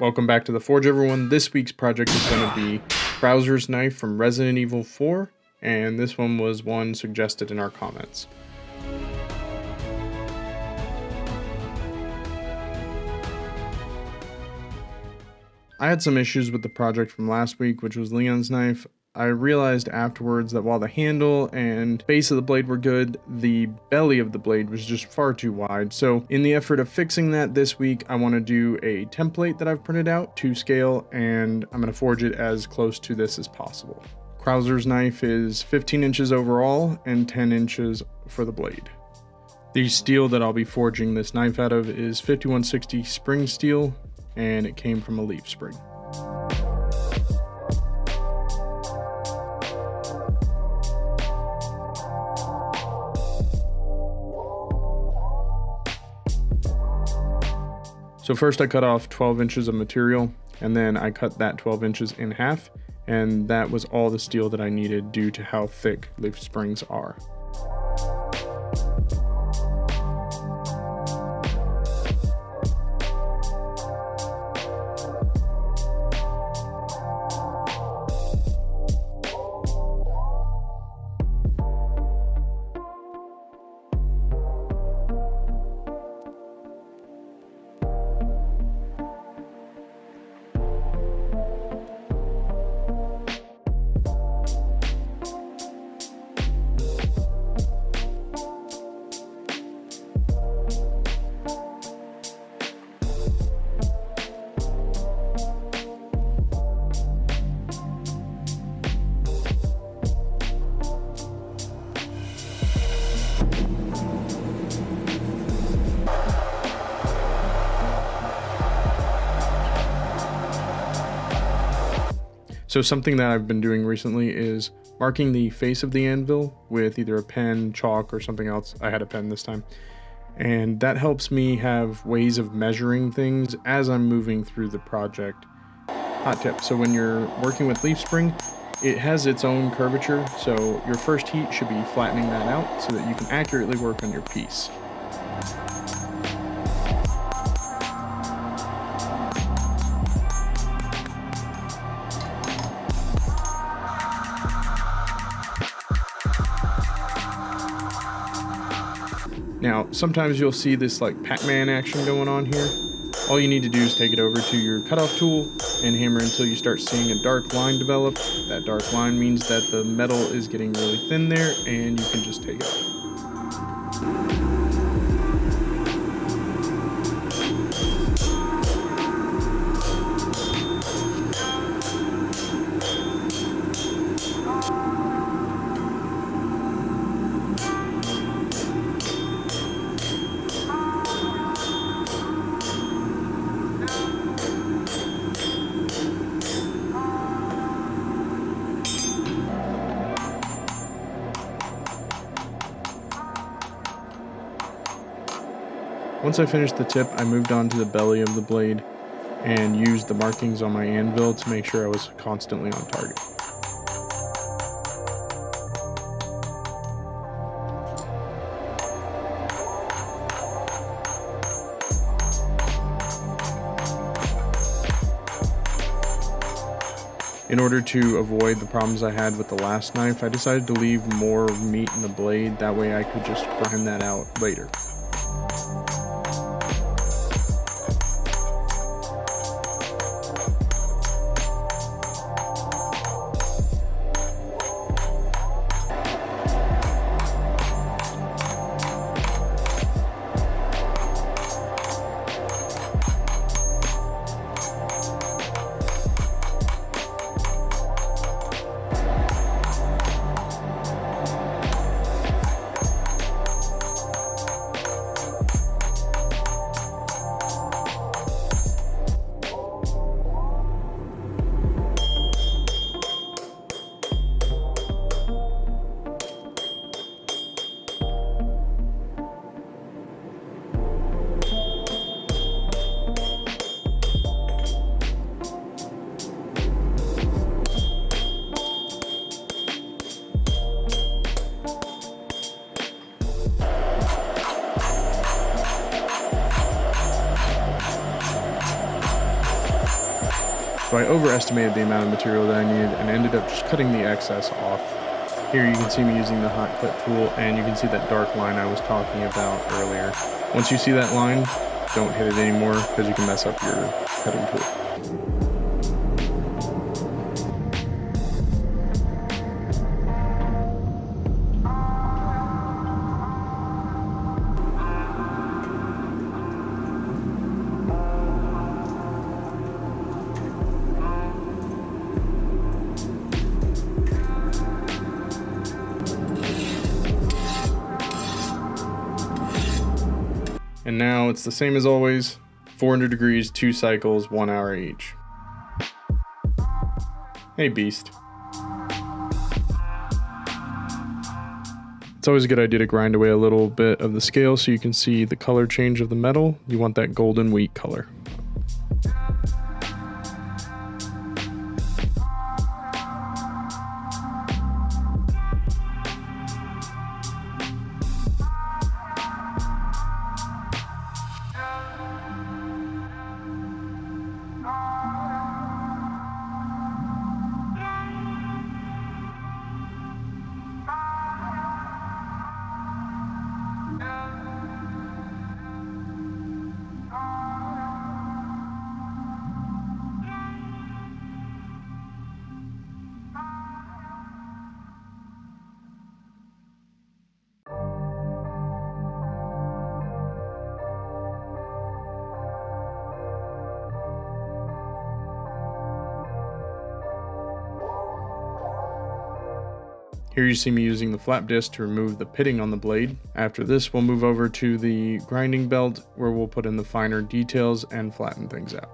Welcome back to the Forge, everyone. This week's project is going to be Krauser's knife from Resident Evil 4, and this one was one suggested in our comments. I had some issues with the project from last week, which was Leon's knife. I realized afterwards that while the handle and base of the blade were good, the belly of the blade was just far too wide. So in the effort of fixing that this week, I want to do a template that I've printed out to scale, and I'm going to forge it as close to this as possible. Krauser's knife is 15 inches overall and 10 inches for the blade. The steel that I'll be forging this knife out of is 5160 spring steel, and it came from a leaf spring. So first I cut off 12 inches of material, and then I cut that 12 inches in half, and that was all the steel that I needed due to how thick leaf springs are. So something that I've been doing recently is marking the face of the anvil with either a pen, chalk, or something else. I had a pen this time. And that helps me have ways of measuring things as I'm moving through the project. Hot tip, so when you're working with leaf spring, it has its own curvature, so your first heat should be flattening that out so that you can accurately work on your piece. Now, sometimes you'll see this like Pac-Man action going on here. All you need to do is take it over to your cutoff tool and hammer until you start seeing a dark line develop. That dark line means that the metal is getting really thin there, and you can just take it off. Once I finished the tip, I moved on to the belly of the blade and used the markings on my anvil to make sure I was constantly on target. In order to avoid the problems I had with the last knife, I decided to leave more meat in the blade, that way I could just grind that out later. So I overestimated the amount of material that I needed and ended up just cutting the excess off. Here you can see me using the hot clip tool, and you can see that dark line I was talking about earlier. Once you see that line, don't hit it anymore because you can mess up your cutting tool. And now it's the same as always, 400 degrees, 2 cycles, 1 hour each. Hey beast. It's always a good idea to grind away a little bit of the scale so you can see the color change of the metal. You want that golden wheat color. Here you see me using the flap disc to remove the pitting on the blade. After this, we'll move over to the grinding belt where we'll put in the finer details and flatten things out.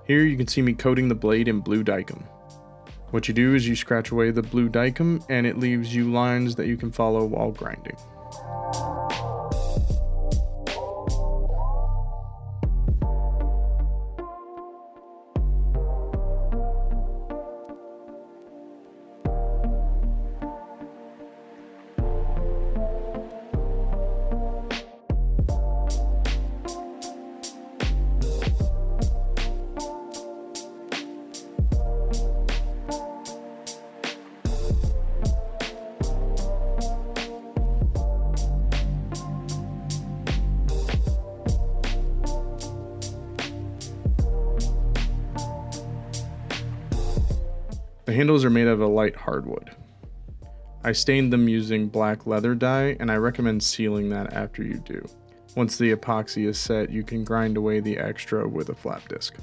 Here you can see me coating the blade in blue dicum. What you do is you scratch away the blue dicum and it leaves you lines that you can follow while grinding. The handles are made of a light hardwood. I stained them using black leather dye, and I recommend sealing that after you do. Once the epoxy is set, you can grind away the extra with a flap disc.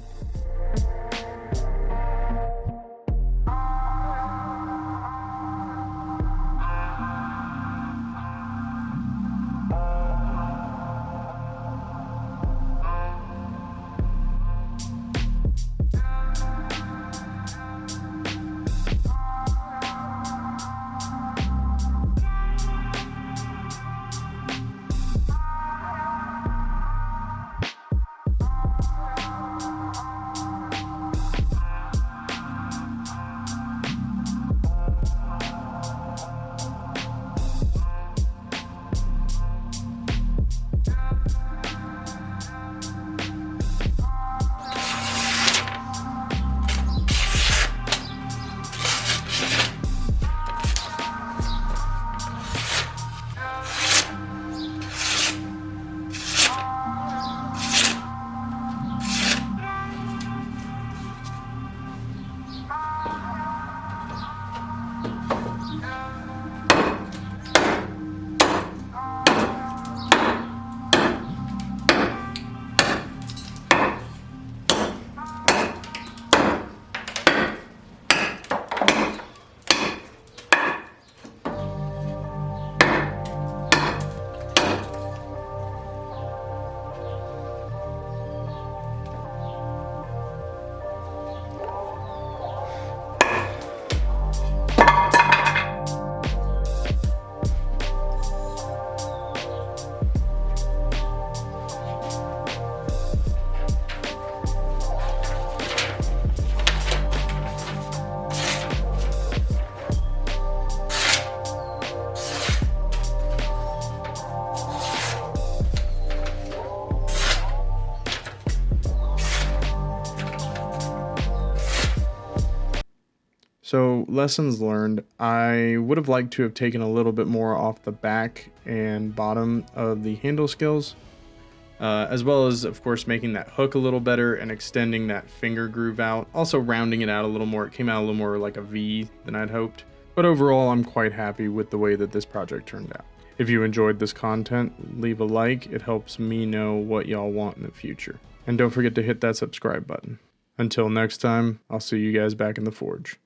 So lessons learned, I would have liked to have taken a little bit more off the back and bottom of the handle skills, as well as, of course, making that hook a little better and extending that finger groove out. Also rounding it out a little more. It came out a little more like a V than I'd hoped. But overall, I'm quite happy with the way that this project turned out. If you enjoyed this content, leave a like. It helps me know what y'all want in the future. And don't forget to hit that subscribe button. Until next time, I'll see you guys back in the forge.